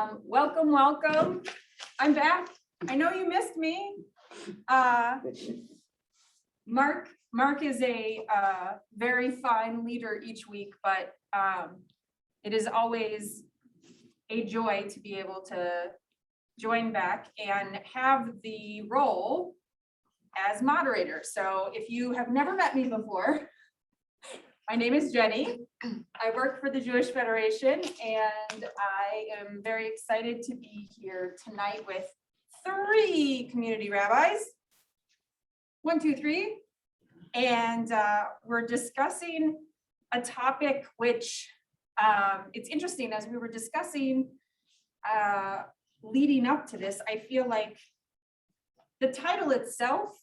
Welcome, welcome. I'm back. I know you missed me. Mark is a very fine leader each week, but it is always a joy to be able to join back and have the role as moderator. So if you have never met me before, my name is Jennie. I work for the Jewish Federation, and I am very excited to be here tonight with 3 community rabbis. 1, 2, 3. And we're discussing a topic which it's interesting. As we were discussing leading up to this, I feel like the title itself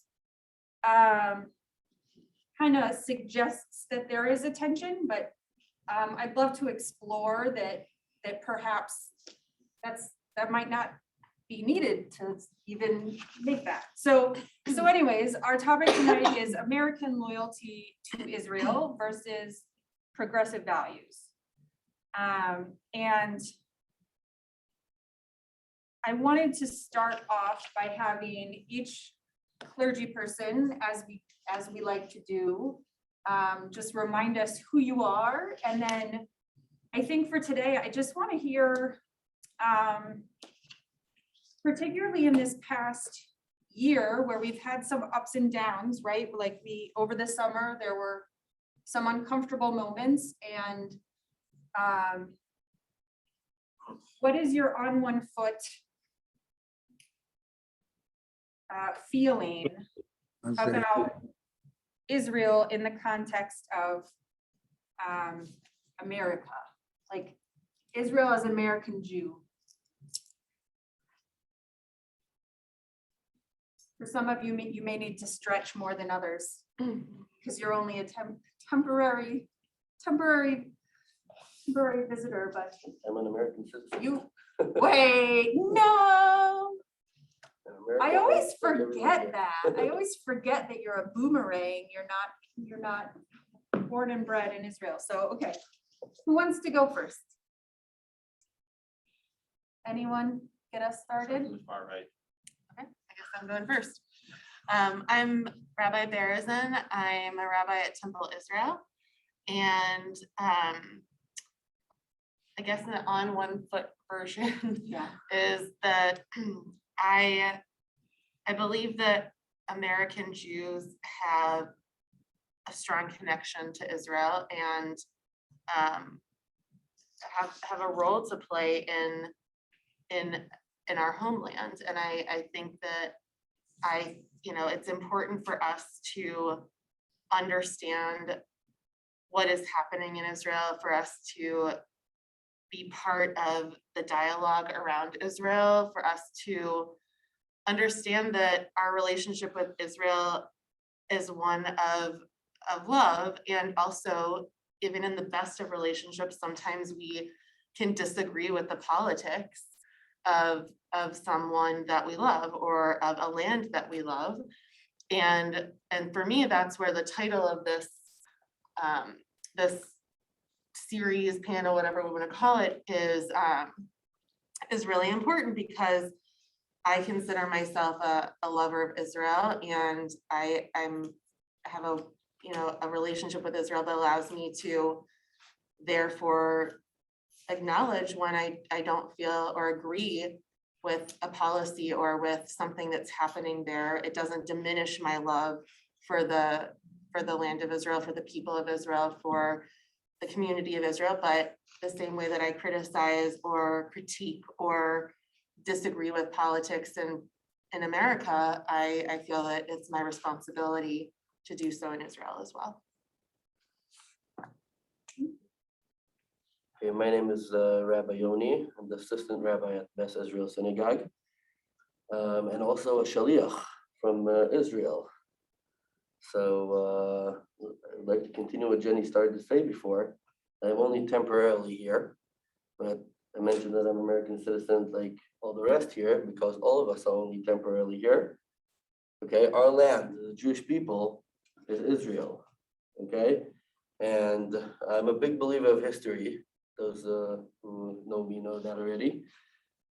kind of suggests that there is a tension, but I'd love to explore that perhaps that might not be needed to even make that. So anyways, our topic tonight is American loyalty to Israel versus progressive values. And I wanted to start off by having each clergy person, as we like to do, just remind us who you are. And then I think for today, I just want to hear, particularly in this past year where we've had some ups and downs, right? Like over the summer, there were some uncomfortable moments, and what is your on one foot feeling about Israel in the context of America, like Israel as American Jew? For some of you, you may need to stretch more than others because you're only a temporary visitor, but I'm an American citizen. you wait, no. I always forget that. I always forget that you're a boomerang. You're not born and bred in Israel. So, okay. Who wants to go first? Anyone get us started? Far right. Okay, I guess I'm going first. I'm Rabbi Berezin. I'm a rabbi at Temple Israel. And I guess the on one foot version is that I believe that American Jews have a strong connection to Israel and have a role to play in our homeland. And I think that it's important for us to understand what is happening in Israel, for us to be part of the dialogue around Israel, for us to understand that our relationship with Israel is one of love, and also even in the best of relationships, sometimes we can disagree with the politics of someone that we love or of a land that we love. And for me, that's where the title of this series, panel, whatever we want to call it, is really important, because I consider myself a lover of Israel, and I have a relationship with Israel that allows me to therefore acknowledge when I don't feel or agree with a policy or with something that's happening there. It doesn't diminish my love for the land of Israel, for the people of Israel, for the community of Israel, but the same way that I criticize or critique or disagree with politics in America, I feel that it's my responsibility to do so in Israel as well. Hey, my name is Rabbi Yoni. I'm the assistant rabbi at Beth Israel Synagogue, and also a shaliach from Israel. So I'd like to continue what Jennie started to say before. I'm only temporarily here, but I mentioned that I'm an American citizen like all the rest here, because all of us are only temporarily here. Okay, our land, the Jewish people, is Israel. Okay, and I'm a big believer of history. Those who know me know that already.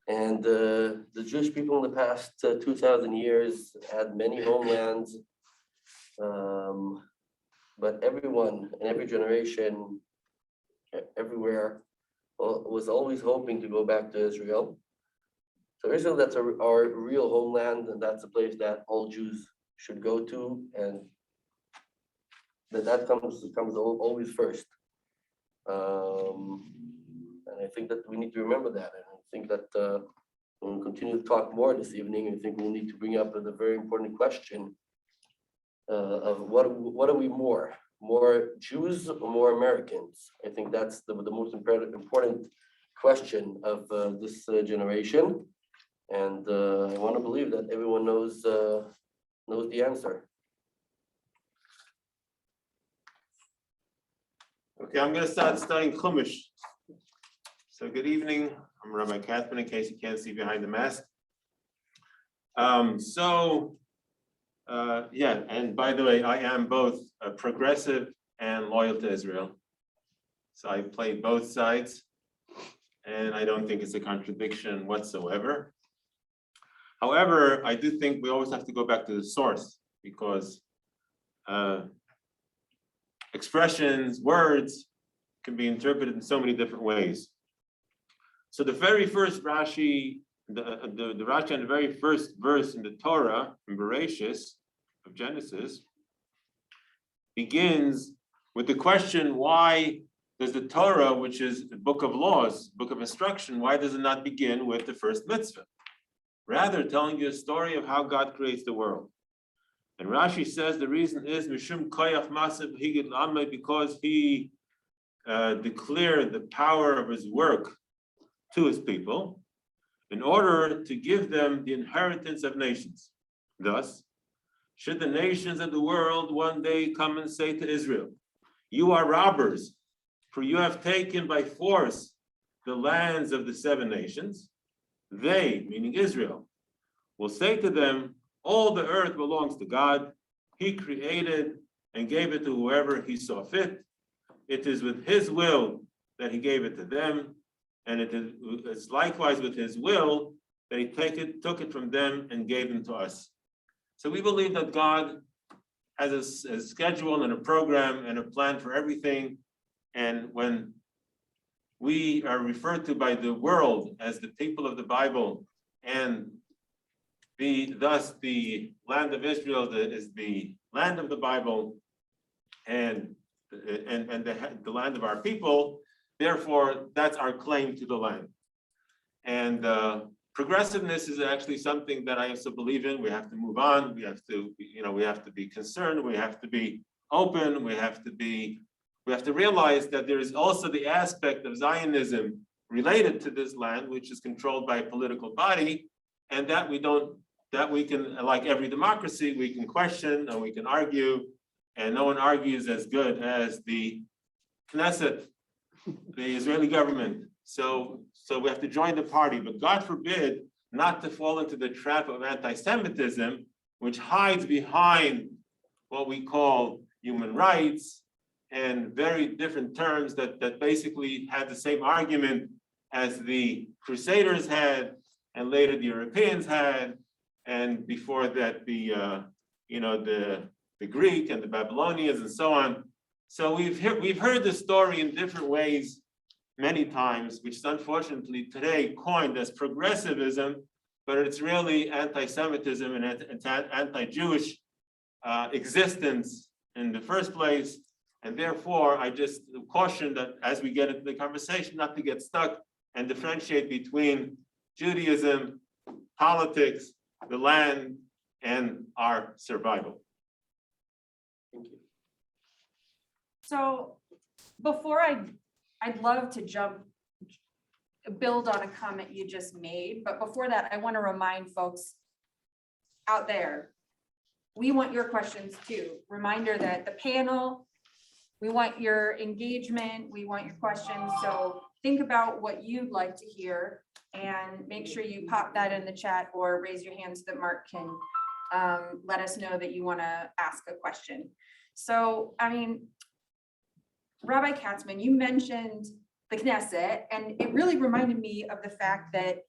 And the Jewish people in the past 2,000 years had many homelands, but everyone in every generation, everywhere, was always hoping to go back to Israel. So Israel, that's our real homeland, and that's a place that all Jews should go to, and that comes always first. And I think that we need to remember that, and I think that when we continue to talk more this evening, I think we'll need to bring up the very important question of what are we more Jews or more Americans? I think that's the most important question of this generation, and I want to believe that everyone knows the answer. Okay, I'm going to start studying Chumash. So good evening. I'm Rabbi Katzman, in case you can't see behind the mask. Yeah, and by the way, I am both progressive and loyal to Israel. So I play both sides, and I don't think it's a contradiction whatsoever. However, I do think we always have to go back to the source, because expressions, words can be interpreted in so many different ways. So the very first Rashi, the Rashi on the very first verse in the Torah, in Bereshis of Genesis, begins with the question, why does the Torah, which is the book of laws, book of instruction, why does it not begin with the first mitzvah? Rather, telling you a story of how God creates the world. And Rashi says the reason is Mishum Koyach Masav Higid Lameh, because he declared the power of his work to his people in order to give them the inheritance of nations. Thus, should the nations of the world one day come and say to Israel, you are robbers, for you have taken by force the lands of the 7 nations, they, meaning Israel, will say to them, all the earth belongs to God. He created and gave it to whoever he saw fit. It is with his will that he gave it to them, and it's likewise with his will that he took it from them and gave them to us. So we believe that God has a schedule and a program and a plan for everything. And when we are referred to by the world as the people of the Bible, and thus the land of Israel is the land of the Bible, and the land of our people, therefore that's our claim to the land. And progressiveness is actually something that I also believe in. We have to move on. We have to be concerned. We have to be open. We have to realize that there is also the aspect of Zionism related to this land, which is controlled by a political body, and that we can, like every democracy, we can question and we can argue, and no one argues as good as the Knesset, the Israeli government. So we have to join the party, but God forbid not to fall into the trap of anti-Semitism, which hides behind what we call human rights and very different terms that basically had the same argument as the Crusaders had, and later the Europeans had, and before that the Greek and the Babylonians and so on. So we've heard the story in different ways many times, which is unfortunately today coined as progressivism, but it's really anti-Semitism and it's anti-Jewish existence in the first place. And therefore, I just caution that as we get into the conversation, not to get stuck and differentiate between Judaism, politics, the land, and our survival. Thank you. So before I'd love to build on a comment you just made, but before that, I want to remind folks out there, we want your questions too. Reminder that the panel, we want your engagement, we want your questions. So think about what you'd like to hear and make sure you pop that in the chat or raise your hand so that Mark can let us know that you want to ask a question. So, I mean, Rabbi Katzman, you mentioned the Knesset, and it really reminded me of the fact that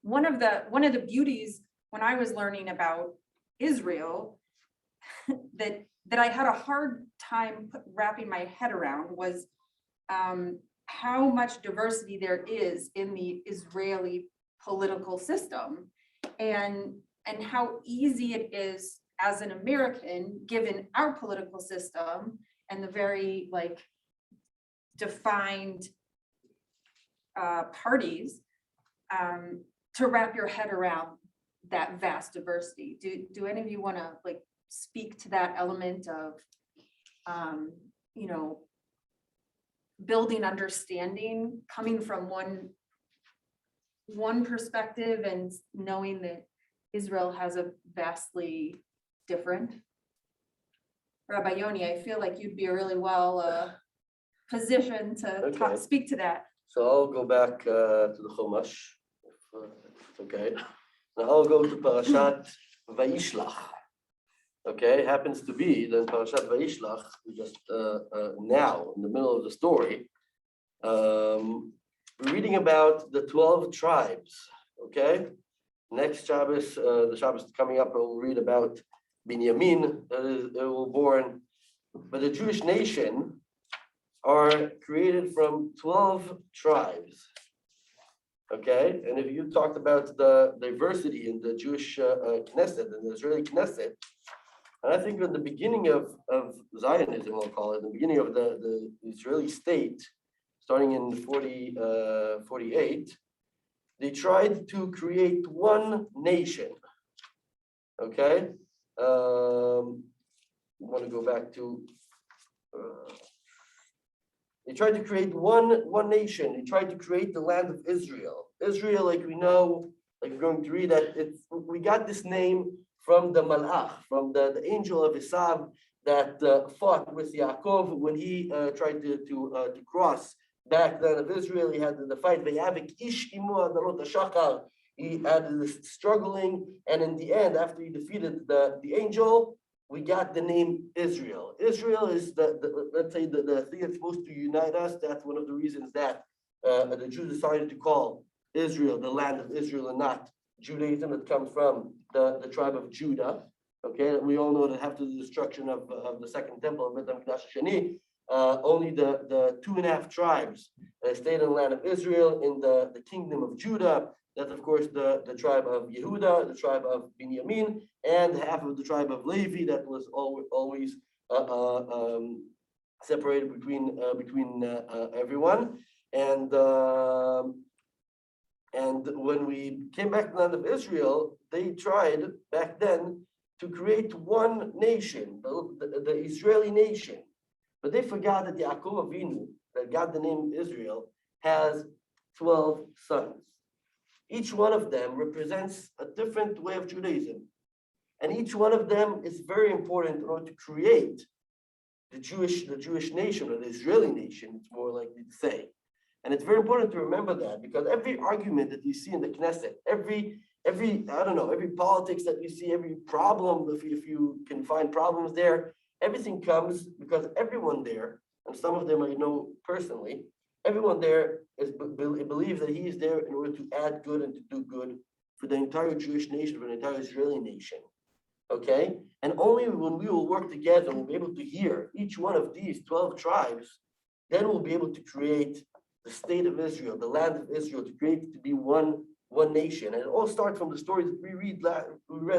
one of the beauties when I was learning about Israel that I had a hard time wrapping my head around was how much diversity there is in the Israeli political system, and how easy it is as an American, given our political system and the very like defined parties, to wrap your head around that vast diversity. Do any of you want to like speak to that element of, you know, building understanding, coming from one perspective and knowing that Israel has a vastly different? Rabbi Yoni, I feel like you'd be really well positioned to Okay. speak to that. So I'll go back to the Chumash, if it's okay. Now I'll go to Parashat Vayishlach. Okay, happens to be that Parashat Vayishlach, just now in the middle of the story, we're reading about the 12 tribes. Okay, next Shabbos, the Shabbos coming up, we'll read about Binyamin that was born, but the Jewish nation are created from 12 tribes. Okay, and if you talked about the diversity in the Jewish Knesset and the Israeli Knesset, and I think at the beginning of Zionism, we'll call it, the beginning of the Israeli state, starting in 48, they tried to create one nation. Okay, I want to go back to. They tried to create one nation. They tried to create the land of Israel. Israel, like we know, like we're going to read that we got this name from the Malach, from the angel of Esav that fought with Yaakov when he tried to cross back then of Israel. He had the fight. Vayavik ish imu adalot hashachar. He had this struggling, and in the end, after he defeated the angel, we got the name Israel. Israel is let's say the thing that's supposed to unite us. That's one of the reasons that the Jews decided to call Israel the land of Israel and not Judaism, that comes from the tribe of Judah. Okay, we all know that after the destruction of the second temple of Beit Midrash Jennie, only the 2.5 tribes stayed in the land of Israel in the kingdom of Judah. That's of course the tribe of Yehuda, the tribe of Binyamin, and half of the tribe of Levi that was always separated between everyone. And when we came back to the land of Israel, they tried back then to create one nation, the Israeli nation. But they forgot that Yaakov Avinu, that got the name Israel, has 12 sons. Each one of them represents a different way of Judaism. And each one of them is very important in order to create the Jewish nation, or the Israeli nation, it's more likely to say. And it's very important to remember that, because every argument that you see in the Knesset, every politics that you see, every problem, if you can find problems there, everything comes because everyone there, and some of them I know personally, everyone there believes that he is there in order to add good and to do good for the entire Jewish nation, for the entire Israeli nation. Okay? And only when we will work together, we'll be able to hear each one of these 12 tribes, then we'll be able to create the state of Israel, the land of Israel, to create it to be one nation. And it all starts from the stories that we read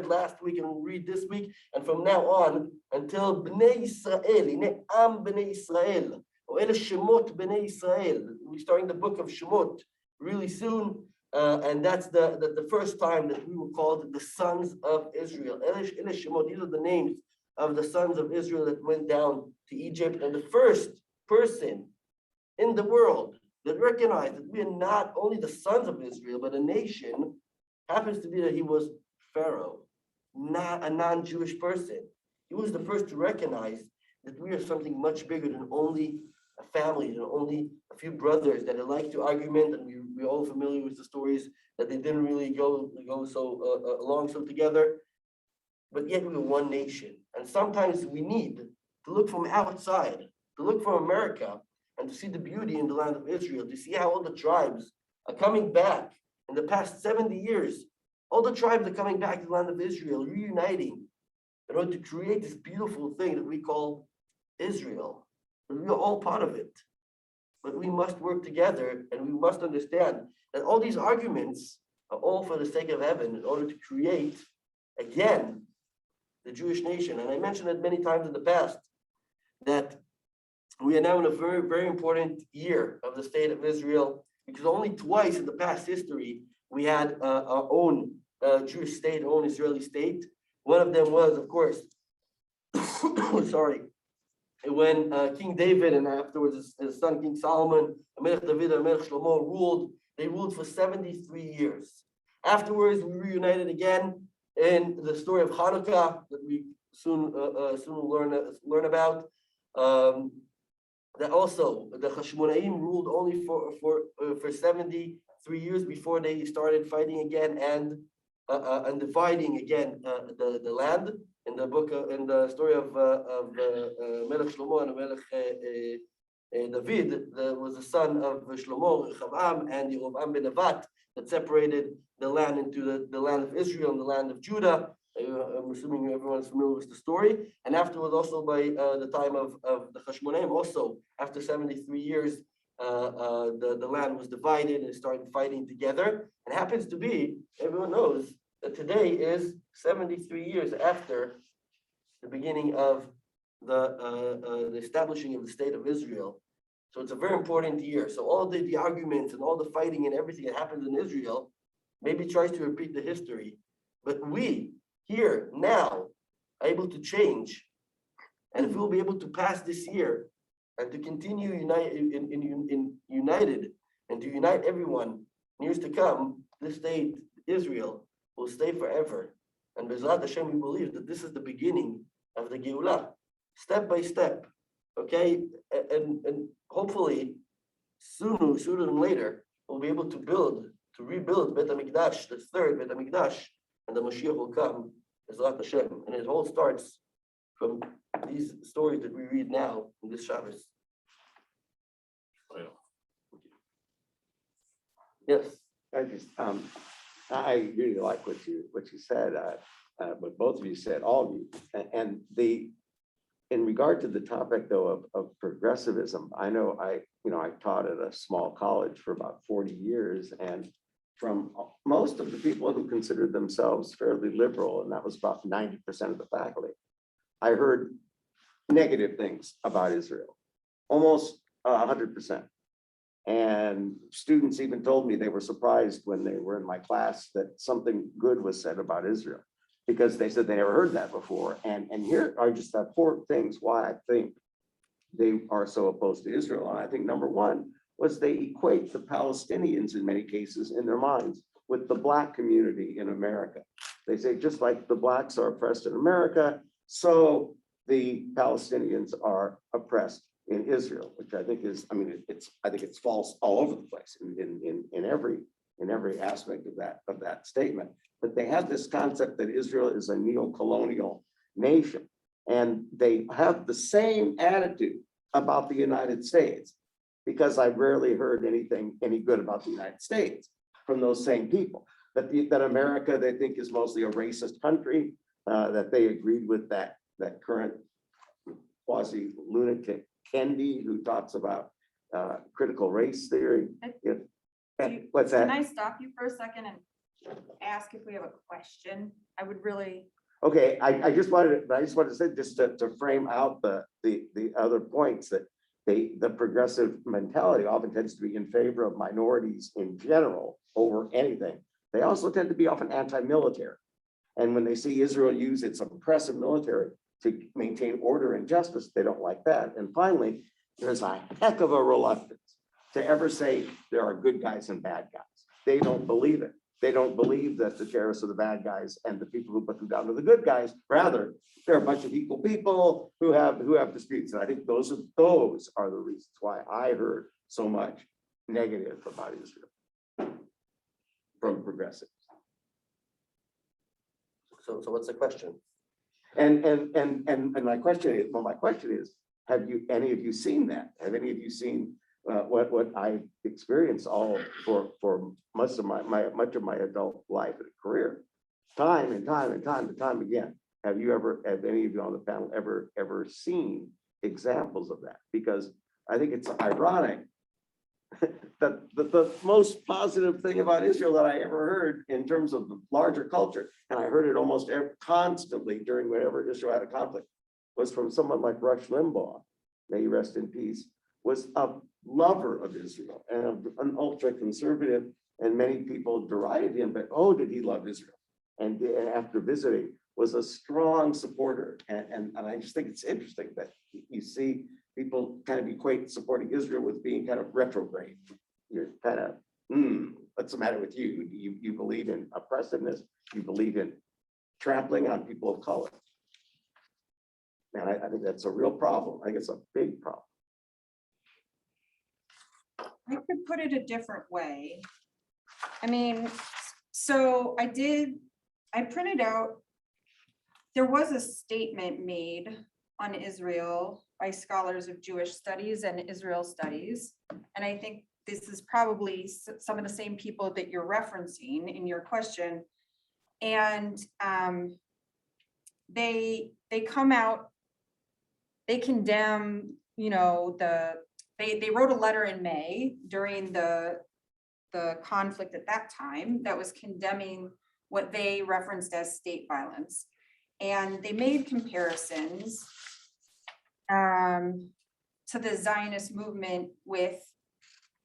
last week and we'll read this week, and from now on until Bnei Israel, Hine Am Bnei Israel, or Ele Shemot Bnei Israel. We're starting the book of Shemot really soon, and that's the first time that we were called the sons of Israel. Ele Shemot, these are the names of the sons of Israel that went down to Egypt, and the first person in the world that recognized that we are not only the sons of Israel, but a nation, happens to be that he was Pharaoh, not a non-Jewish person. He was the first to recognize that we are something much bigger than only a family, than only a few brothers that like to argument, and we're all familiar with the stories that they didn't really go so along so together, but yet we are one nation. And sometimes we need to look from outside, to look from America, and to see the beauty in the land of Israel, to see how all the tribes are coming back in the past 70 years, all the tribes are coming back to the land of Israel, reuniting in order to create this beautiful thing that we call Israel. And we are all part of it. But we must work together, and we must understand that all these arguments are all for the sake of heaven in order to create, again, the Jewish nation. And I mentioned it many times in the past, that we are now in a very, very important year of the state of Israel, because only twice in the past history, we had our own Jewish state, our own Israeli state. One of them was, of course, sorry, when King David and afterwards his son King Solomon, Melech David and Melech Shlomo ruled. They ruled for 73 years. Afterwards, we reunited again in the story of Hanukkah that we soon will learn about. That also the Hashmonaim ruled only for 73 years before they started fighting again and dividing again the land. In the book in the story of Melech Shlomo and Melech David, there was a son of Shlomo, Rechavam, and Yerovam ben Nevat that separated the land into the land of Israel and the land of Judah. I'm assuming everyone's familiar with the story. And afterwards, also by the time of the Hashmonaim, also after 73 years, the land was divided and started fighting together. And happens to be, everyone knows, that today is 73 years after the beginning of the establishing of the state of Israel. So it's a very important year. So all the arguments and all the fighting and everything that happens in Israel maybe tries to repeat the history. But we here now are able to change. And if we'll be able to pass this year and to continue united and to unite everyone in years to come, this state, Israel, will stay forever. And Bezrat Hashem, we believe that this is the beginning of the Geulah, step by step, okay? And hopefully, sooner than later, we'll be able to rebuild Beit HaMikdash, the third Beit HaMikdash, and the Mashiach will come, Bezrat Hashem. And it all starts from these stories that we read now in this Shabbos. Yes. I really like what you said, what both of you said, all of you. And in regard to the topic though of progressivism, I know I taught at a small college for about 40 years, and from most of the people who considered themselves fairly liberal, and that was about 90% of the faculty, I heard negative things about Israel, almost 100%. And students even told me they were surprised when they were in my class that something good was said about Israel, because they said they never heard that before. And here are just the 4 things why I think they are so opposed to Israel. And I think number one was they equate the Palestinians in many cases in their minds with the Black community in America. They say just like the Blacks are oppressed in America, so the Palestinians are oppressed in Israel, which I think is, I think it's false all over the place in every aspect of that statement. But they have this concept that Israel is a neo-colonial nation, and they have the same attitude about the United States, because I've rarely heard any good about the United States from those same people. That America, they think, is mostly a racist country, that they agreed with that current quasi-lunatic Kendi, who talks about critical race theory. What's that? Can I stop you for a second and ask if we have a question? I would really. Okay, I just wanted to say, just to frame out the other points, that the progressive mentality often tends to be in favor of minorities in general over anything. They also tend to be often anti-military. And when they see Israel use its oppressive military to maintain order and justice, they don't like that. And finally, there's a heck of a reluctance to ever say there are good guys and bad guys. They don't believe it. They don't believe that the terrorists are the bad guys and the people who put them down are the good guys. Rather, they're a bunch of equal people who have disputes. And I think those are the reasons why I heard so much negative about Israel from progressives. So what's the question? And my question is, have any of you seen that? Have any of you seen what I experienced all for much of my adult life and career, time and time again. Have any of you on the panel ever seen examples of that? Because I think it's ironic that the most positive thing about Israel that I ever heard in terms of the larger culture, and I heard it almost constantly during whenever Israel had a conflict, was from someone like Rush Limbaugh, may he rest in peace, was a lover of Israel and an ultra conservative, and many people derided him, but oh, did he love Israel? And after visiting, was a strong supporter. And I just think it's interesting that you see people kind of equate supporting Israel with being kind of retrograde. You're kind of, what's the matter with you? You believe in oppressiveness, you believe in trampling on people of color. And I think that's a real problem. I think it's a big problem. I could put it a different way. I mean, so I printed out, there was a statement made on Israel by scholars of Jewish studies and Israel studies. And I think this is probably some of the same people that you're referencing in your question. And they come out, they condemn, they wrote a letter in May during the conflict at that time that was condemning what they referenced as state violence. And they made comparisons to the Zionist movement with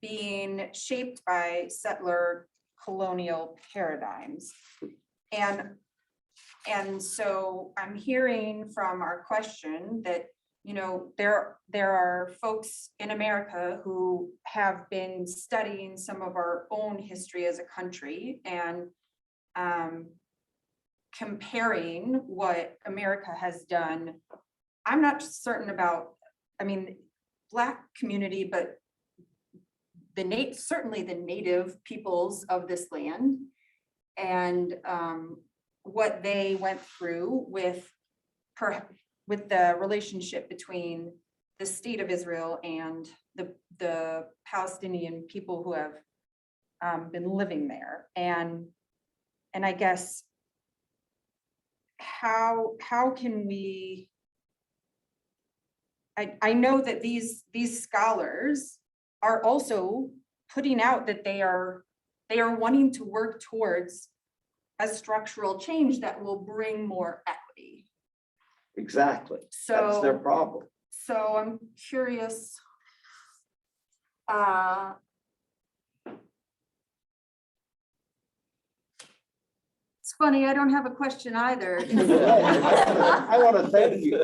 being shaped by settler colonial paradigms. And so I'm hearing from our question that, there are folks in America who have been studying some of our own history as a country and comparing what America has done. I'm not certain about, Black community, but certainly the native peoples of this land and what they went through with the relationship between the state of Israel and the Palestinian people who have been living there. And I guess how can we, I know that these scholars are also putting out that they are wanting to work towards a structural change that will bring more equity. Exactly. That's their problem. So I'm curious. It's funny, I don't have a question either. I want to thank you.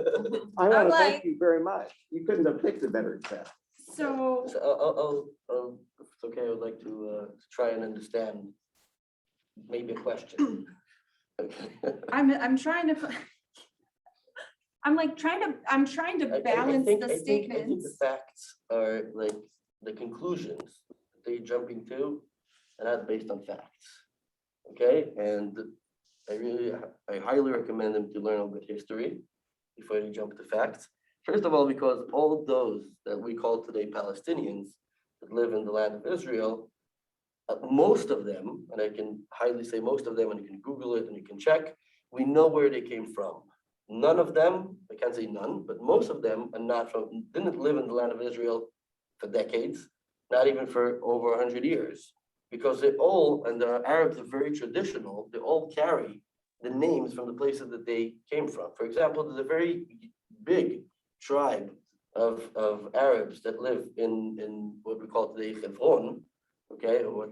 I want to like- thank you very much. You couldn't have picked a better example. So, If it's okay, I would like to try and understand maybe a question. I'm trying to. I'm trying to balance I the think statements. the facts are like the conclusions they jumping to are not based on facts. Okay, and I highly recommend them to learn a bit history before they jump to facts. First of all, because all those that we call today Palestinians that live in the land of Israel, most of them, and I can highly say most of them, and you can Google it and you can check, we know where they came from. None of them, I can't say none, but most of them are not didn't live in the land of Israel for decades, not even for over 100 years. Because they all, and the Arabs are very traditional, they all carry the names from the places that they came from. For example, there's a very big tribe of Arabs that live in what we call today Hebron, okay, or what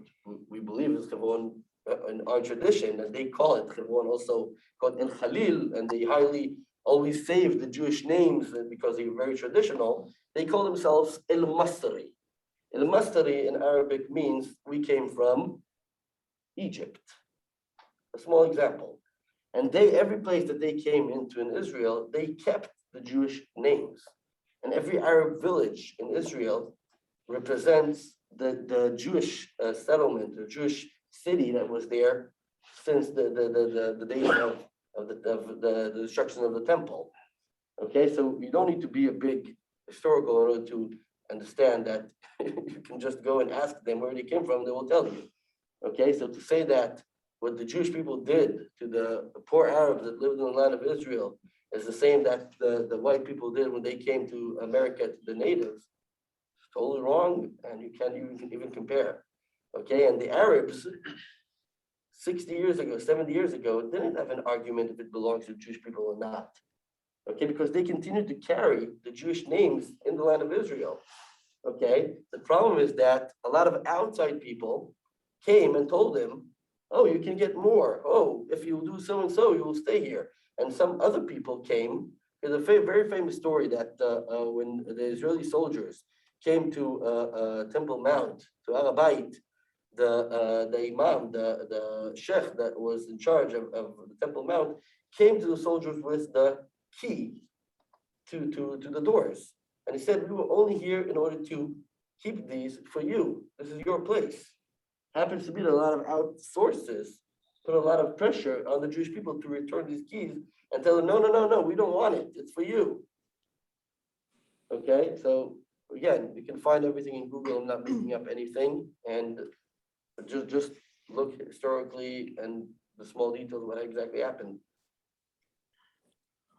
we believe is Hebron in our tradition, and they call it Hebron also called El Khalil, and they highly always save the Jewish names because they're very traditional. They call themselves El Masri. El Masri in Arabic means we came from Egypt. A small example. And every place that they came into in Israel, they kept the Jewish names. And every Arab village in Israel represents the Jewish settlement, the Jewish city that was there since the days of the destruction of the temple. Okay, so you don't need to be a big historical in order to understand that you can just go and ask them where they came from, they will tell you. Okay, so to say that what the Jewish people did to the poor Arabs that lived in the land of Israel is the same that the white people did when they came to America to the natives, it's totally wrong, and you can't even compare. Okay, and the Arabs 60 years ago, 70 years ago, didn't have an argument if it belongs to Jewish people or not. Okay, because they continued to carry the Jewish names in the land of Israel. Okay, the problem is that a lot of outside people came and told them, oh, you can get more. Oh, if you do so and so, you will stay here. And some other people came. There's a very famous story that when the Israeli soldiers came to Temple Mount, to Arabait, the imam, the sheikh that was in charge of the Temple Mount, came to the soldiers with the key to the doors. And he said, we were only here in order to keep these for you. This is your place. Happens to be that a lot of outsources put a lot of pressure on the Jewish people to return these keys and tell them, no, we don't want it. It's for you. Okay, so again, you can find everything in Google. I'm not making up anything. And just look historically and the small details of what exactly happened.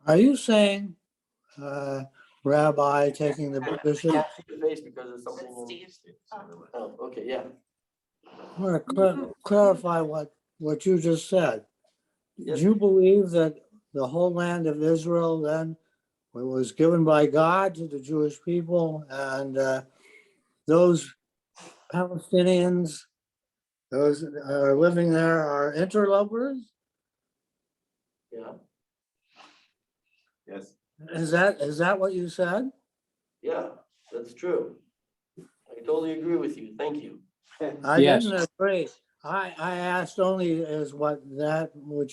Are you saying, Rabbi, taking the I position? can't see your face because there's something. Steve. Oh, okay, yeah. I want to clarify what you just said. Yes. Do you believe that the whole land of Israel then was given by God to the Jewish people, and those Palestinians, those that are living there, are interlopers? Yeah, Yes. Is that what you said? yeah, that's true. I totally agree with you. Thank you. I Yes. didn't agree. I asked only as what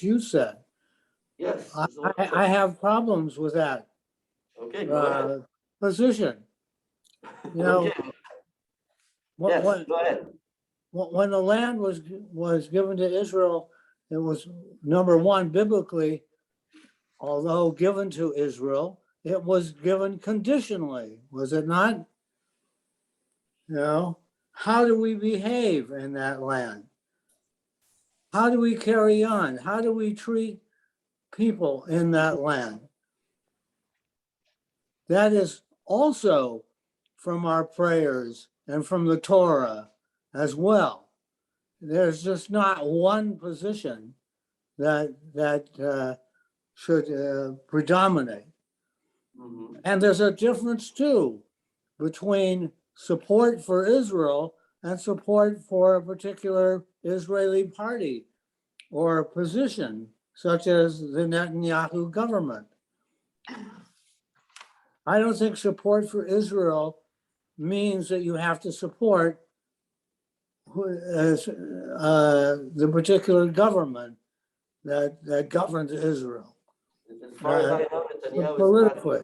you said. Yes. this is what I have problems with that Okay, go ahead. position. You know, Okay, what, yes, go ahead. when the land was given to Israel, it was, number one, biblically, although given to Israel, it was given conditionally, was it not? You know, how do we behave in that land? How do we carry on? How do we treat people in that land? That is also from our prayers and from the Torah as well. There's just not one position that should predominate. Mhm. And there's a difference too between support for Israel and support for a particular Israeli party or position, such as the Netanyahu government. I don't think support for Israel means that you have to support the particular government that governs Israel. As far as I know, Netanyahu is Politically.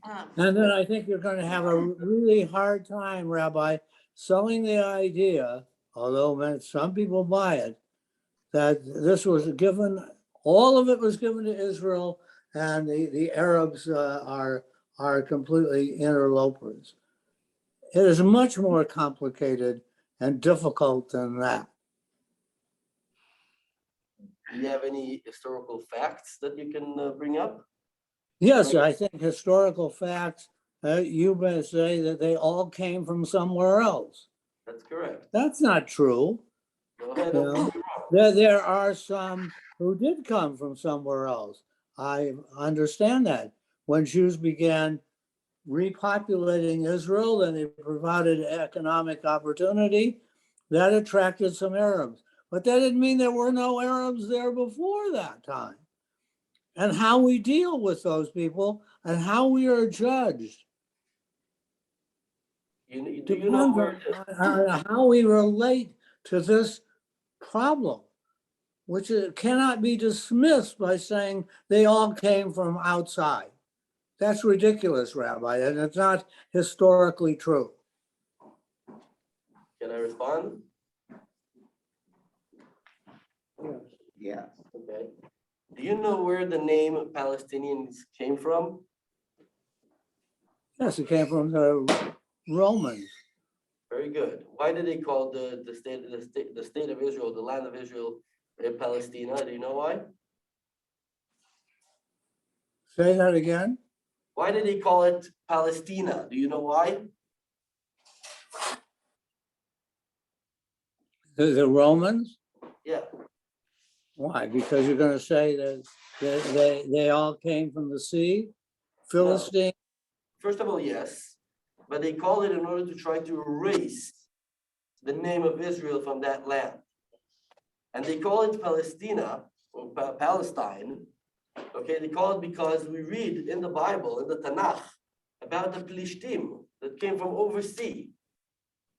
Um, And then I think you're going to have a really hard time, Rabbi, selling the idea, although some people buy it, that this was given, all of it was given to Israel, and the Arabs are completely interlopers. It is much more complicated and difficult than that. Do you have any historical facts that you can bring up? Yes, I think historical facts, you may say that they all came from somewhere else. That's correct. That's not true. Go ahead. You and know, prove me wrong. there are some who did come from somewhere else. I understand that. When Jews began repopulating Israel and they provided economic opportunity, that attracted some Arabs. But that didn't mean there were no Arabs there before that time. And how we deal with those people and how we are judged Do you know where? depends on how we relate to this problem, which cannot be dismissed by saying they all came from outside. That's ridiculous, Rabbi, and it's not historically true. Can I respond? Yeah. Okay. Do you know where the name Palestinians came from? Yes, it came from the Romans. Very good. Why did they call the state of Israel, the land of Israel, Palestina? Do you know why? Say that again? Why did they call it Palestina? Do you know why? The Romans? Yeah. Why? Because you're gonna say that they all came from the sea? Philistine? First of all, yes, but they call it in order to try to erase the name of Israel from that land. And they call it Palestina or Palestine. Okay, they call it because we read in the Bible, in the Tanakh, about the Plishtim that came from overseas,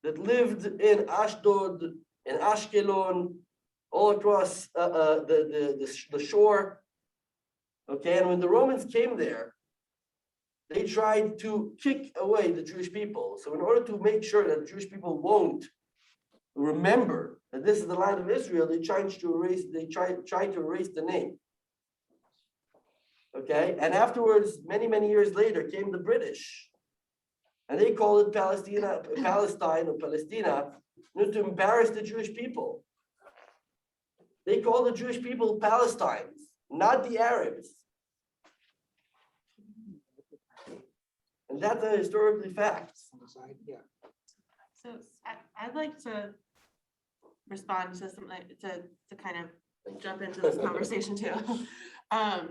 that lived in Ashdod, in Ashkelon, all across the shore. Okay, and when the Romans came there, they tried to kick away the Jewish people. So in order to make sure that Jewish people won't remember that this is the land of Israel, they tried to erase the name. Okay, and afterwards, many years later, came the British, and they called it Palestine or Palestina, to embarrass the Jewish people. They call the Jewish people Palestinians, not the Arabs. And that's a historically fact. So I'd like to respond to something, to kind of jump into this conversation too. I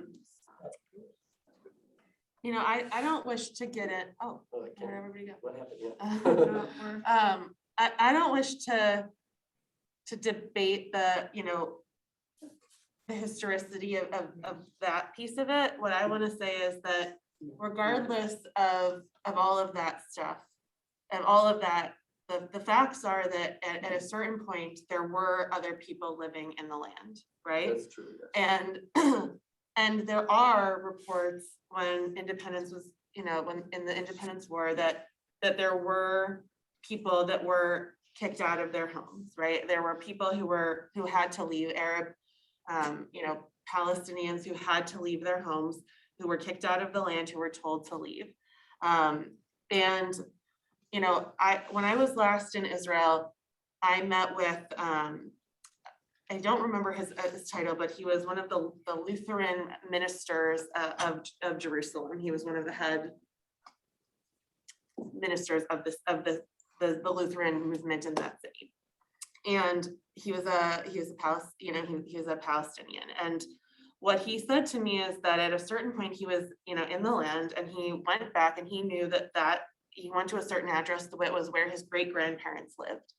don't wish to get it, Okay. where'd everybody go? What happened? Yeah. I don't wish to debate the historicity of that piece of it. What I want to say is that regardless of all of that stuff and all of that, the facts are that at a certain point, there were other people living in the land, right? That's true. Yes. And there are reports when independence was, when in the Independence War, that there were people that were kicked out of their homes, right? There were people who had to leave, Arab, Palestinians who had to leave their homes, who were kicked out of the land, who were told to leave. When I was last in Israel, I met with, I don't remember his title, but he was one of the Lutheran ministers of Jerusalem. He was one of the head ministers of the Lutheran movement in that city. And he was a Palestinian. And what he said to me is that at a certain point he was, in the land, and he went back and he knew that he went to a certain address, the way it was where his great grandparents lived.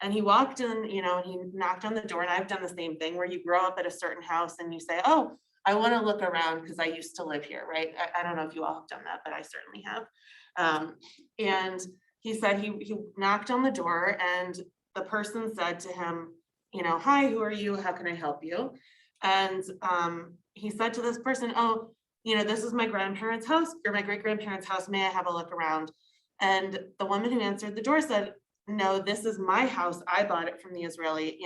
And he walked in, and he knocked on the door, and I've done the same thing where you grow up at a certain house and you say, oh, I want to look around because I used to live here, right? I don't know if you all have done that, but I certainly have. And he said he knocked on the door, and the person said to him, hi, who are you? How can I help you? And he said to this person, oh, this is my grandparents' house or my great grandparents' house. May I have a look around? And the woman who answered the door said, no, this is my house. I bought it from the Israeli,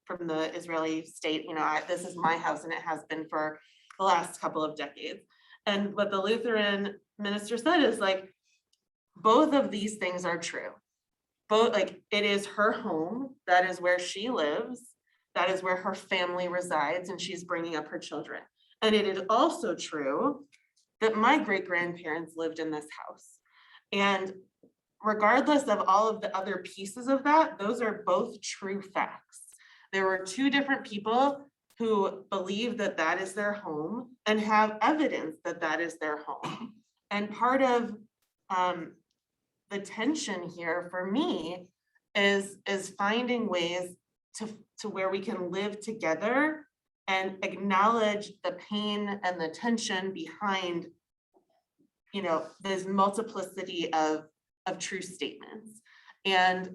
from the Israeli state. This is my house, and it has been for the last couple of decades. And what the Lutheran minister said is both of these things are true. Both, it is her home. That is where she lives. That is where her family resides, and she's bringing up her children. And it is also true that my great grandparents lived in this house. And regardless of all of the other pieces of that, those are both true facts. There were two different people who believe that that is their home and have evidence that that is their home. And part of the tension here for me is finding ways to where we can live together and acknowledge the pain and the tension behind, this multiplicity of true statements. And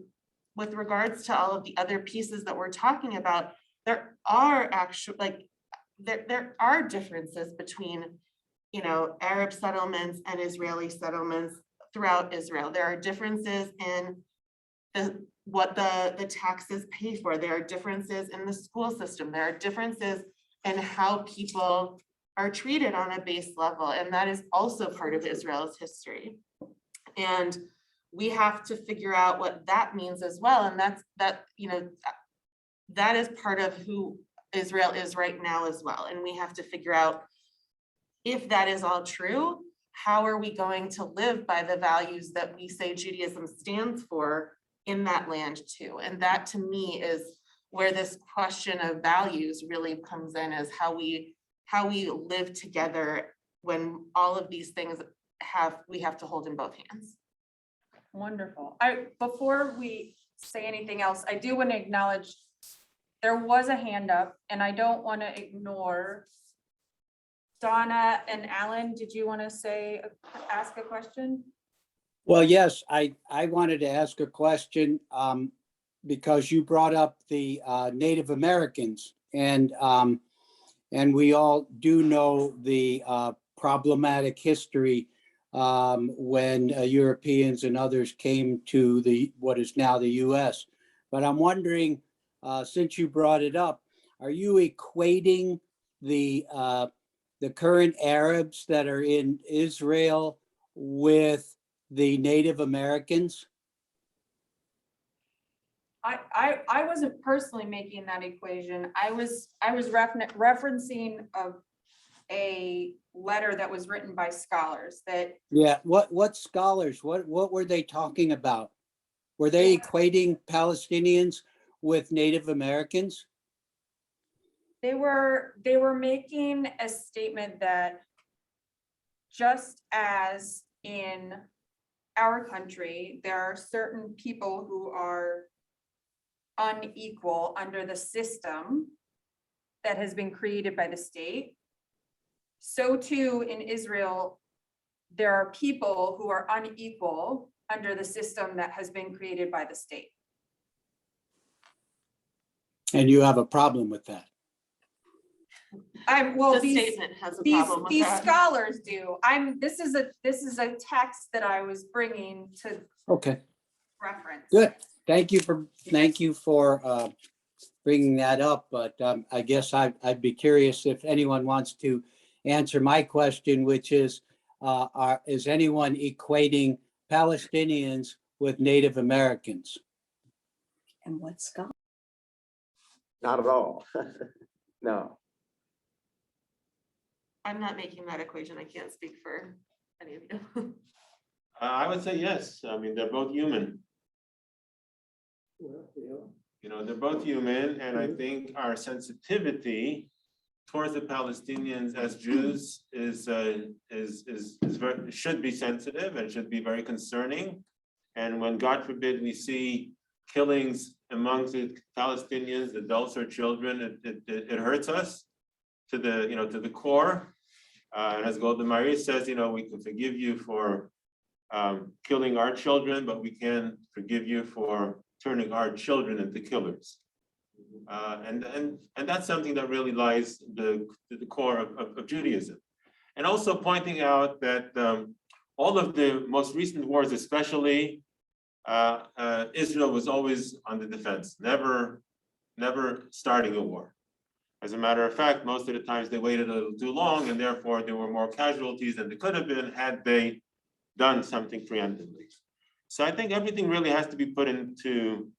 with regards to all of the other pieces that we're talking about, there are actually there are differences between Arab settlements and Israeli settlements throughout Israel. There are differences in what the taxes pay for. There are differences in the school system. There are differences in how people are treated on a base level, and that is also part of Israel's history. And we have to figure out what that means as well. And that is part of who Israel is right now as well. And we have to figure out, if that is all true, how are we going to live by the values that we say Judaism stands for in that land too? And that, to me, is where this question of values really comes in, is how we live together when all of these things we have to hold in both hands. Wonderful. Before we say anything else, I do want to acknowledge there was a hand up, and I don't want to ignore Donna and Alan. Did you want to ask a question? Well, yes, I wanted to ask a question because you brought up the Native Americans, and we all do know the problematic history when Europeans and others came to what is now the U.S. But I'm wondering, since you brought it up, are you equating the current Arabs that are in Israel with the Native Americans? I wasn't personally making that equation. I was referencing a letter that was written by scholars that. Yeah, what scholars? What were they talking about? Were they equating Palestinians with Native Americans? They were making a statement that just as in our country, there are certain people who are unequal under the system that has been created by the state. So too in Israel, there are people who are unequal under the system that has been created by the state. And you have a problem with that? Well, The statement has a problem with that. These scholars do. This is a text that I was bringing to Okay, reference. good. Thank you for bringing that up. But I guess I'd be curious if anyone wants to answer my question, which is anyone equating Palestinians with Native Americans? And what's God? Not at all. No. I'm not making that equation. I can't speak for any of you. I would say yes. I mean, they're both human. You know, they're both human, and I think our sensitivity towards the Palestinians as Jews is very, should be sensitive and should be very concerning. And when, God forbid, we see killings amongst the Palestinians, adults or children, it hurts us to the core. And as Golda Meir says, we can forgive you for killing our children, but we can't forgive you for turning our children into killers. And that's something that really lies the core of Judaism. And also pointing out that all of the most recent wars, especially, Israel was always on the defense, never starting a war. As a matter of fact, most of the times they waited a little too long, and therefore there were more casualties than there could have been had they done something preemptively. So I think everything really has to be put into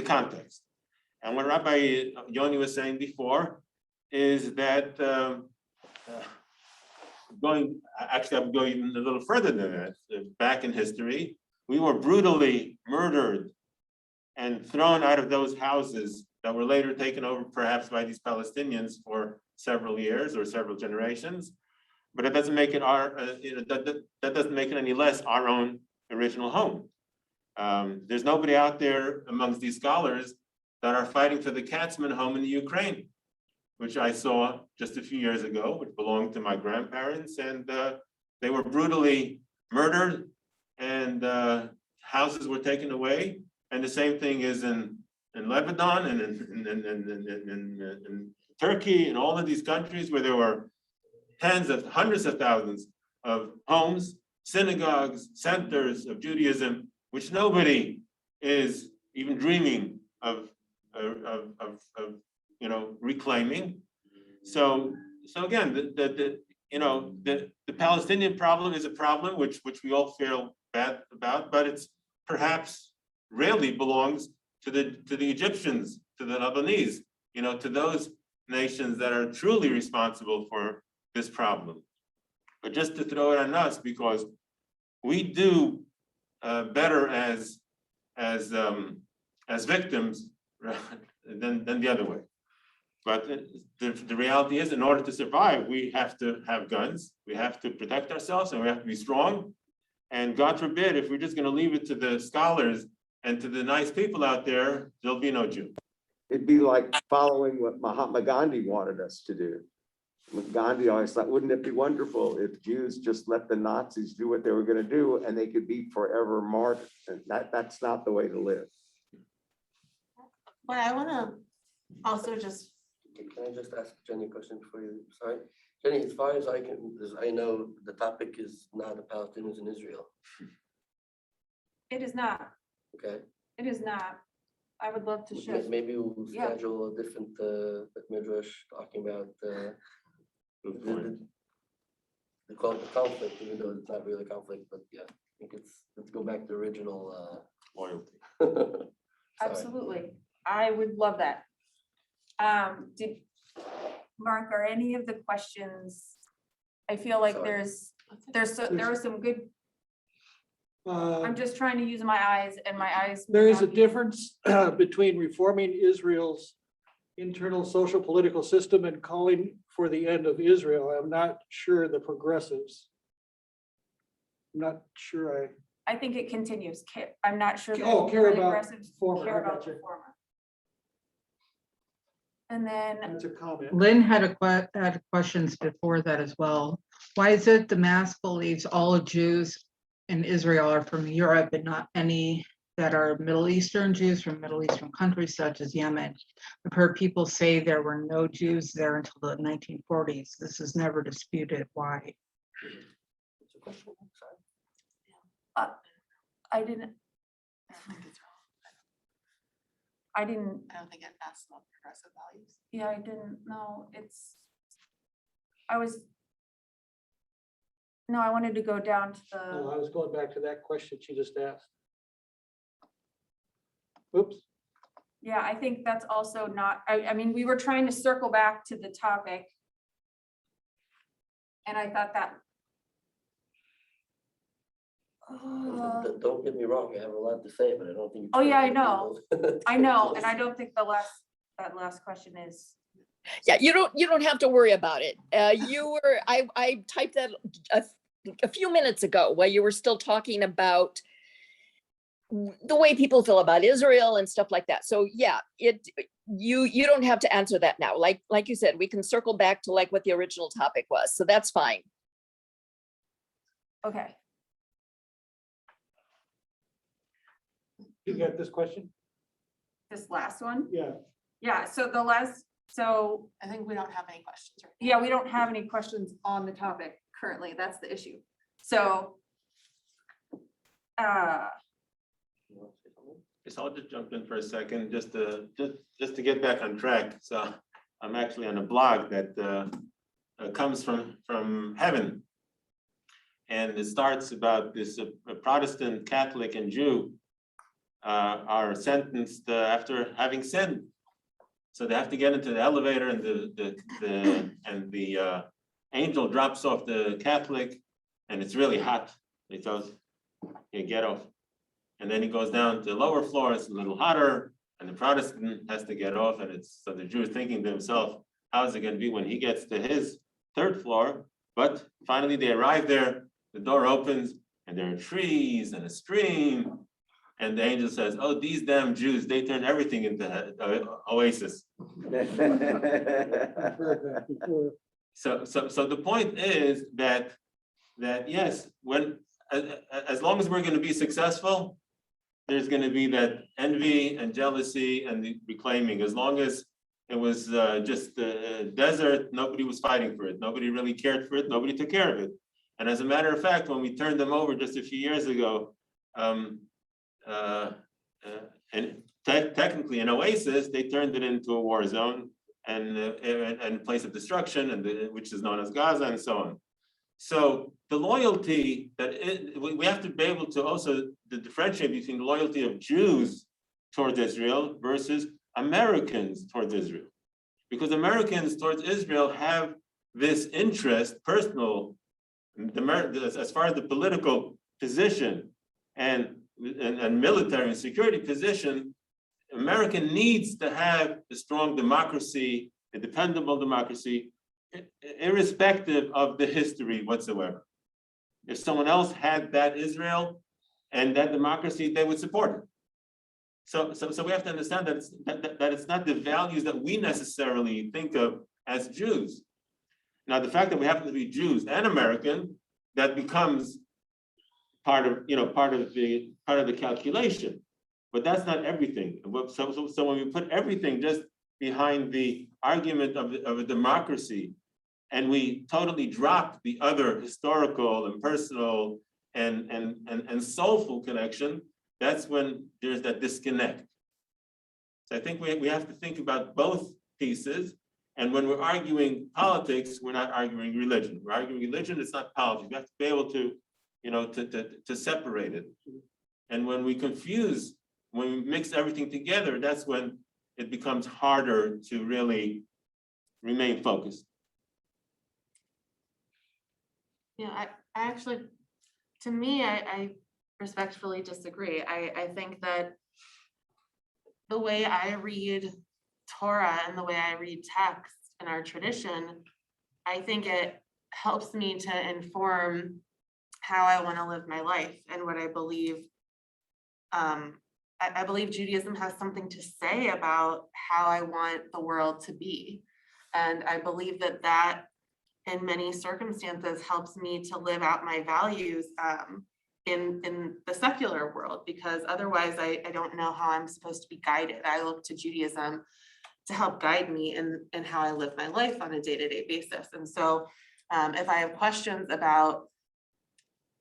context. And what Rabbi Yoni was saying before is that I'm going even a little further than that. Back in history, we were brutally murdered and thrown out of those houses that were later taken over perhaps by these Palestinians for several years or several generations. But it doesn't make it that doesn't make it any less our own original home. There's nobody out there amongst these scholars that are fighting for the Katzman home in the Ukraine, which I saw just a few years ago, which belonged to my grandparents, and they were brutally murdered, and houses were taken away. And the same thing is in Lebanon and in Turkey and all of these countries where there were hundreds of thousands of homes, synagogues, centers of Judaism, which nobody is even dreaming of reclaiming. So again, the Palestinian problem is a problem which we all feel bad about, but it's perhaps really belongs to the Egyptians, to the Lebanese, to those nations that are truly responsible for this problem. But just to throw it on us, because we do better as victims than the other way. But the reality is, in order to survive, we have to have guns, we have to protect ourselves, and we have to be strong. And God forbid, if we're just going to leave it to the scholars and to the nice people out there, there'll be no Jew. It'd be like following what Mahatma Gandhi wanted us to do. Gandhi always thought, wouldn't it be wonderful if Jews just let the Nazis do what they were going to do and they could be forever martyred? And that's not the way to live. But I want to also just, Can I just ask Jenny a question before you? Sorry, Jenny. As far as I know, the topic is not the Palestinians in Israel. It is not, Okay, it is not. I would love to shift. maybe we'll Yeah. schedule a different Beit Midrash talking about Good point. they call it the conflict, even though it's not really a conflict. But yeah, I think let's go back to the original. Loyalty. Sorry. Absolutely. I would love that. Mark, are any of the questions? I feel like Sorry. there are some good, I'm just trying to use my eyes and my eyes. may There is a not be- difference between reforming Israel's internal social political system and calling for the end of Israel. I'm not sure the progressives. I'm not sure I think it continues. I'm not sure. that Oh, care the about progressives former, care I about gotcha. the former. And then, that's a comment. Lynn had questions before that as well. Why is it the mass believes all Jews in Israel are from Europe and not any that are Middle Eastern Jews from Middle Eastern countries such as Yemen? I've heard people say there were no Jews there until the 1940s. This is never disputed. Why? What's the question? Sorry. I didn't, I don't think it asks about progressive values. yeah, I didn't know. No, I wanted to go down to Oh, the, I was going back to that question she just asked. Oops. yeah, I think that's also not, I mean, we were trying to circle back to the topic. And I thought that. Don't get me wrong. I have a lot to say, but I don't think. Oh, yeah, I know. I know, and I don't think that last question is, Yeah, you don't have to worry about it. I typed that a few minutes ago while you were still talking about the way people feel about Israel and stuff like that. So yeah, you don't have to answer that now. Like you said, we can circle back to like what the original topic was. So that's fine. okay. You got this question? This last one? Yeah. Yeah, so I think we don't have any questions right now. yeah, we don't have any questions on the topic currently. That's the issue. So. Yes, I'll just jump in for a second, just to get back on track. So I'm actually on a blog that comes from heaven. And it starts about this Protestant, Catholic, and Jew are sentenced after having sinned. So they have to get into the elevator, and the angel drops off the Catholic, and it's really hot. He tells, "Hey, get off." And then he goes down to the lower floor, it's a little hotter, and the Protestant has to get off, and so the Jew is thinking to himself, how is it going to be when he gets to his third floor? But finally they arrive there, the door opens, and there are trees and a stream, and the angel says, "Oh, these damn Jews, they turn everything into oasis." I've heard that before. So the point is that yes, as long as we're going to be successful, there's going to be that envy and jealousy and the reclaiming. As long as it was just a desert, nobody was fighting for it. Nobody really cared for it. Nobody took care of it. And as a matter of fact, when we turned them over just a few years ago, and technically an oasis, they turned it into a war zone. and place of destruction, which is known as Gaza and so on. So the loyalty we have to be able to also differentiate between the loyalty of Jews towards Israel versus Americans towards Israel. Because Americans towards Israel have this interest, personal, as far as the political position and military and security position, America needs to have a strong democracy, a dependable democracy, irrespective of the history whatsoever. If someone else had that Israel and that democracy, they would support it. So we have to understand that it's not the values that we necessarily think of as Jews. Now, the fact that we happen to be Jews and American, that becomes part of the calculation, but that's not everything. So when we put everything just behind the argument of a democracy, and we totally drop the other historical and personal and soulful connection, that's when there's that disconnect. So I think we have to think about both pieces. And when we're arguing politics, we're not arguing religion. We're arguing religion, it's not politics. We have to be able to separate it. And when we mix everything together, that's when it becomes harder to really remain focused. Yeah, I actually, to me, I respectfully disagree. I think that the way I read Torah and the way I read text in our tradition, I think it helps me to inform how I want to live my life and what I believe. I believe Judaism has something to say about how I want the world to be. And I believe that in many circumstances helps me to live out my values in the secular world, because otherwise I don't know how I'm supposed to be guided. I look to Judaism to help guide me in how I live my life on a day-to-day basis. And so if I have questions about,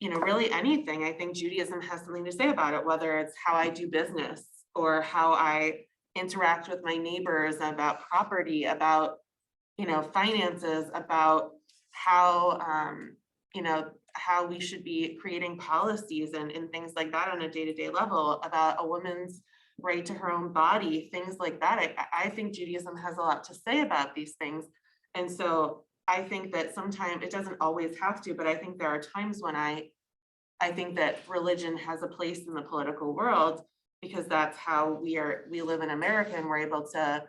really anything, I think Judaism has something to say about it, whether it's how I do business or how I interact with my neighbors, about property, about, finances, about how, how we should be creating policies and things like that on a day-to-day level, about a woman's right to her own body, things like that. I think Judaism has a lot to say about these things. And so I think that sometimes it doesn't always have to, but I think there are times when I think that religion has a place in the political world, because that's how we live in America, and we're able to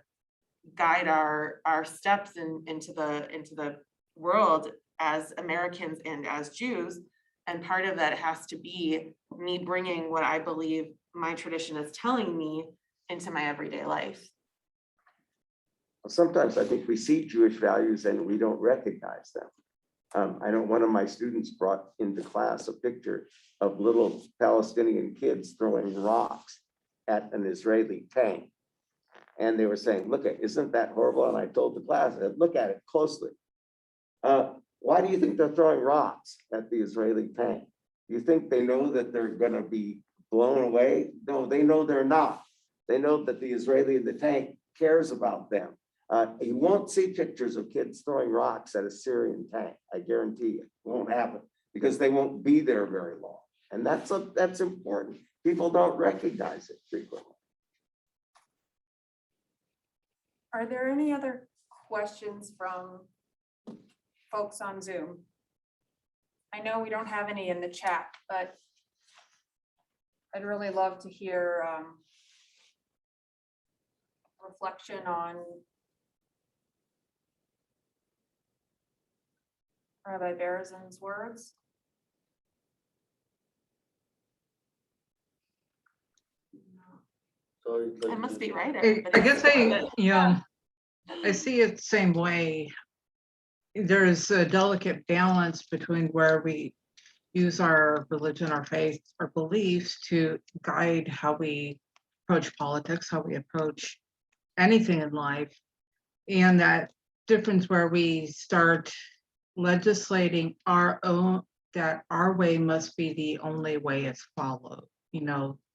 guide our steps into the world as Americans and as Jews. And part of that has to be me bringing what I believe my tradition is telling me into my everyday life. Sometimes I think we see Jewish values and we don't recognize them. I know one of my students brought into class a picture of little Palestinian kids throwing rocks at an Israeli tank. And they were saying, look, isn't that horrible? And I told the class, I said, look at it closely. Why do you think they're throwing rocks at the Israeli tank? You think they know that they're going to be blown away? No, they know they're not. They know that the Israeli in the tank cares about them. You won't see pictures of kids throwing rocks at a Syrian tank. I guarantee you, it won't happen, because they won't be there very long. And that's important. People don't recognize it frequently. Are there any other questions from folks on Zoom? I know we don't have any in the chat, but I'd really love to hear reflection on Rabbi Berezin's words. So it's like I must be right. I guess I see it the same way. There's a delicate balance between where we use our religion, our faith, our beliefs to guide how we approach politics, how we approach anything in life, and that difference where we start legislating our own, that our way must be the only way it's followed,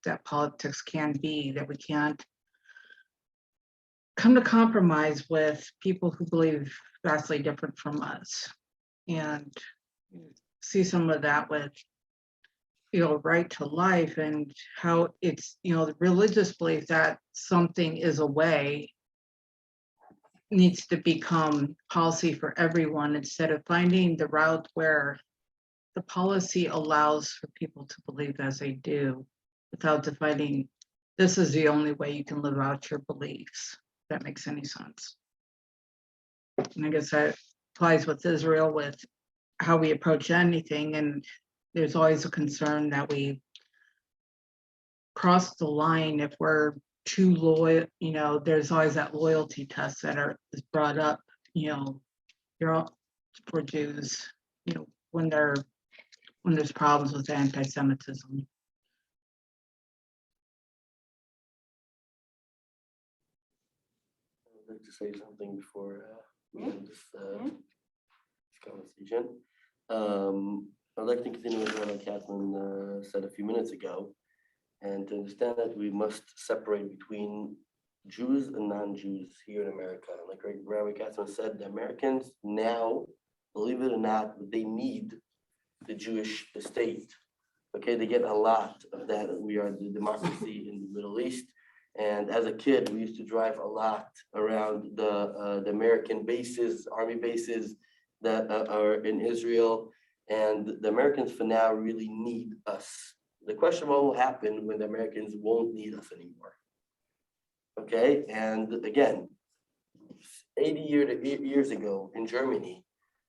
that politics can be, that we can't come to compromise with people who believe vastly different from us. And see some of that with, right to life and how it's, the religious belief that something is a way needs to become policy for everyone instead of finding the route where the policy allows for people to believe as they do without defining this is the only way you can live out your beliefs. If that makes any sense. And I guess that applies with Israel with how we approach anything. And there's always a concern that we cross the line if we're too loyal, there's always that loyalty test that is brought up, you're all for Jews, when there's problems with anti-Semitism. I'd like to say something before we end this conversation. I'd like to continue with what Katzman said a few minutes ago, and to understand that we must separate between Jews and non-Jews here in America. Like Rabbi Katzman said, the Americans now, believe it or not, they need the Jewish state. Okay, they get a lot of that. We are the democracy in the Middle East. And as a kid, we used to drive a lot around the American bases, army bases that are in Israel. And the Americans for now really need us. The question what will happen when the Americans won't need us anymore. Okay, and again, 80 years ago in Germany,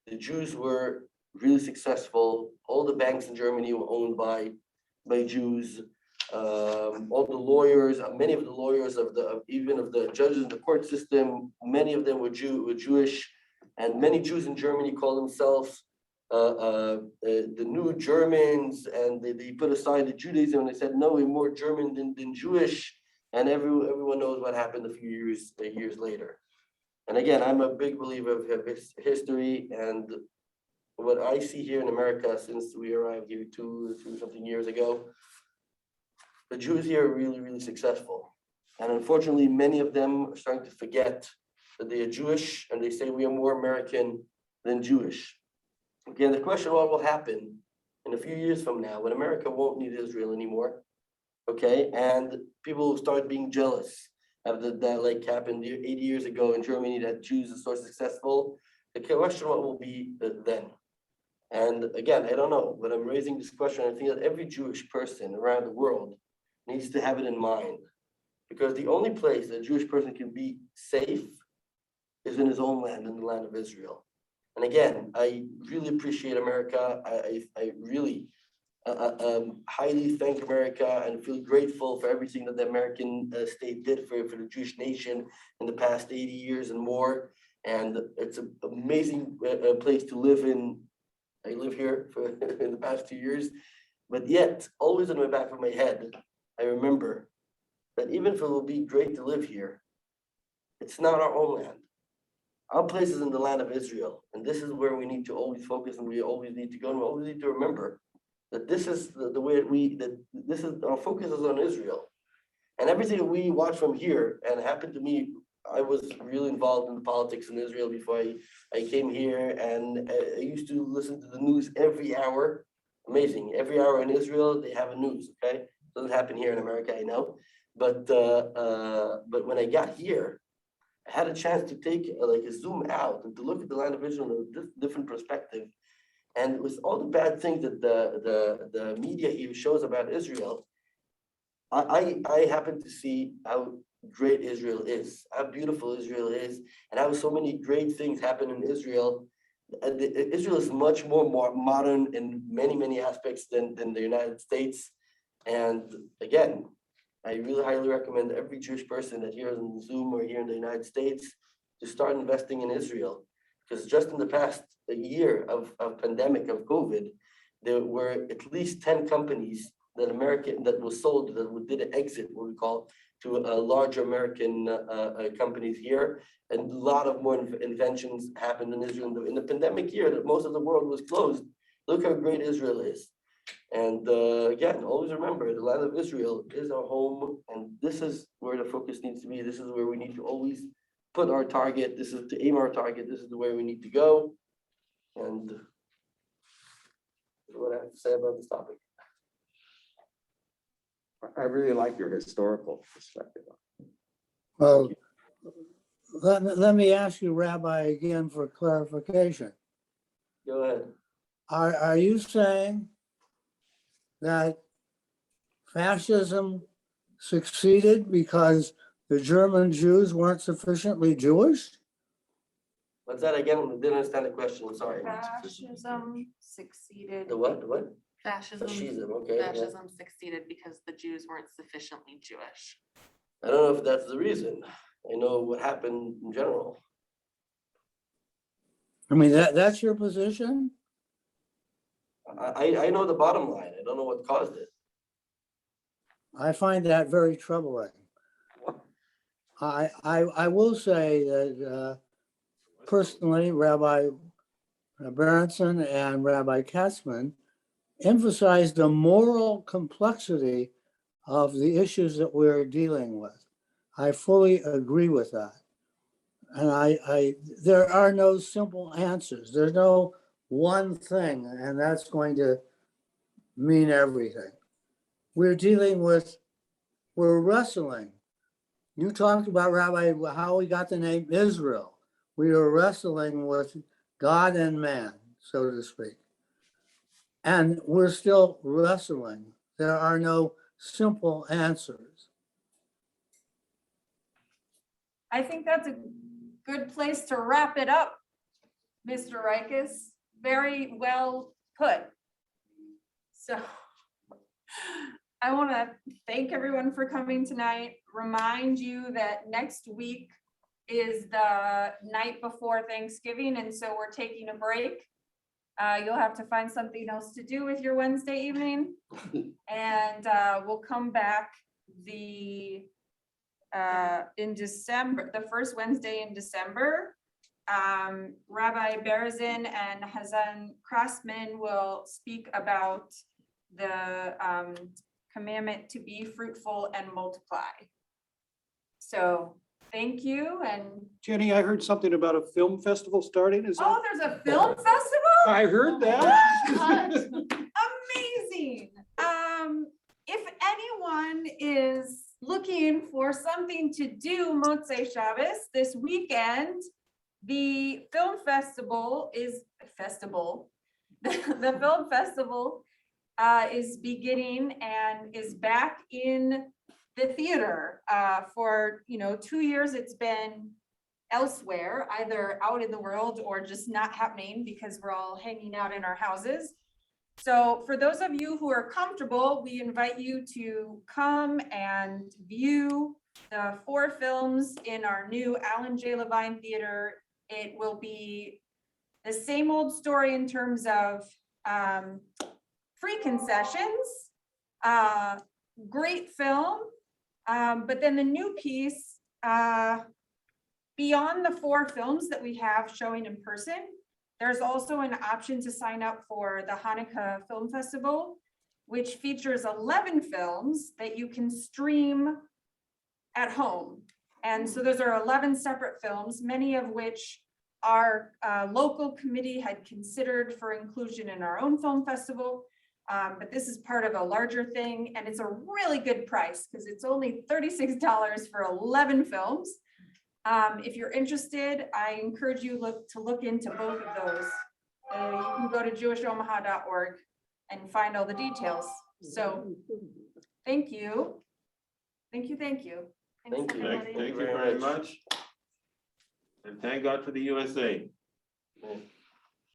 the Jews were really successful. All the banks in Germany were owned by Jews. All the lawyers, many of the lawyers even of the judges in the court system, many of them were Jewish, and many Jews in Germany call themselves the new Germans, and they put aside the Judaism and they said, no, we're more German than Jewish, and everyone knows what happened a few years later. And again, I'm a big believer of history, and what I see here in America since we arrived here two something years ago, the Jews here are really, really successful. And unfortunately, many of them are starting to forget that they are Jewish, and they say we are more American than Jewish. Again, the question what will happen in a few years from now when America won't need Israel anymore, okay? And people will start being jealous of that like happened 80 years ago in Germany, that Jews are so successful. The question what will be then? And again, I don't know, but I'm raising this question. I think that every Jewish person around the world needs to have it in mind, because the only place that a Jewish person can be safe is in his own land, in the land of Israel. And again, I really appreciate America. I really highly thank America and feel grateful for everything that the American state did for the Jewish nation in the past 80 years and more. And it's an amazing place to live in. I live here for in the past 2 years, but yet always in the back of my head, I remember that even if it will be great to live here, it's not our own land. Our place is in the land of Israel, and this is where we need to always focus, and we always need to go, and we always need to remember that this is the way this is our focus is on Israel, and everything that we watch from here. And it happened to me. I was really involved in the politics in Israel before I came here, and I used to listen to the news every hour. Amazing, every hour in Israel they have a news. Okay, doesn't happen here in America, I know, but when I got here, I had a chance to take like a zoom out and to look at the land of Israel in a different perspective. And with all the bad things that the media here shows about Israel, I happen to see how great Israel is, how beautiful Israel is, and how so many great things happen in Israel. Israel is much more modern in many aspects than the United States. And again, I really highly recommend every Jewish person that here on Zoom or here in the United States to start investing in Israel. Because just in the past year of pandemic of COVID, there were at least 10 companies that was sold, that did an exit, what we call, to larger American companies here. And a lot of more inventions happened in Israel in the pandemic year that most of the world was closed. Look how great Israel is. And again, always remember, the land of Israel is our home, and this is where the focus needs to be. This is where we need to always put our target, this is to aim our target, this is the way we need to go. And what I have to say about this topic. I really like your historical perspective. Well, let me ask you, Rabbi, again for clarification. Go ahead. Are you saying that fascism succeeded because the German Jews weren't sufficiently Jewish? What's that again? I didn't understand the question, I'm sorry. Fascism succeeded. The what, the what? Fascism, Fascism, okay. Yeah. fascism succeeded because the Jews weren't sufficiently Jewish. I don't know if that's the reason. I know what happened in general. I mean, that's your position? I know the bottom line. I don't know what caused it. I find that very troubling. I will say that personally, Rabbi Berezin and Rabbi Katzman emphasized the moral complexity of the issues that we're dealing with. I fully agree with that. And there are no simple answers. There's no one thing, and that's going to mean everything. We're wrestling. You talked about, Rabbi, how we got the name Israel. We are wrestling with God and man, so to speak. And we're still wrestling. There are no simple answers. I think that's a good place to wrap it up, Mr. Rikus. Very well put. So I want to thank everyone for coming tonight. Remind you that next week is the night before Thanksgiving, and so we're taking a break. You'll have to find something else to do with your Wednesday evening. And we'll come back in December, the first Wednesday in December. Rabbi Berezin and Hazan Craftsman will speak about the commandment to be fruitful and multiply. So thank you. And Jenny, I heard something about a film festival starting. Is oh, that? there's a film festival? I heard that. Amazing. If anyone is looking for something to do Motzei Shabbos this weekend, the film festival is the film festival is beginning and is back in the theater. For 2 years it's been elsewhere, either out in the world or just not happening because we're all hanging out in our houses. So for those of you who are comfortable, we invite you to come and view the 4 films in our new Alan J. Levine Theater. It will be the same old story in terms of free concessions, great film, but then the new piece, beyond the 4 films that we have showing in person, there's also an option to sign up for the Hanukkah Film Festival, which features 11 films that you can stream at home. And so those are 11 separate films, many of which our local committee had considered for inclusion in our own film festival. But this is part of a larger thing, and it's a really good price because it's only $36 for 11 films. If you're interested, I encourage you to look into both of those. You can go to jewishomaha.org and find all the details. So thank you. Thank you. Thank you. Thank you very much. And thank God for the USA. Yeah.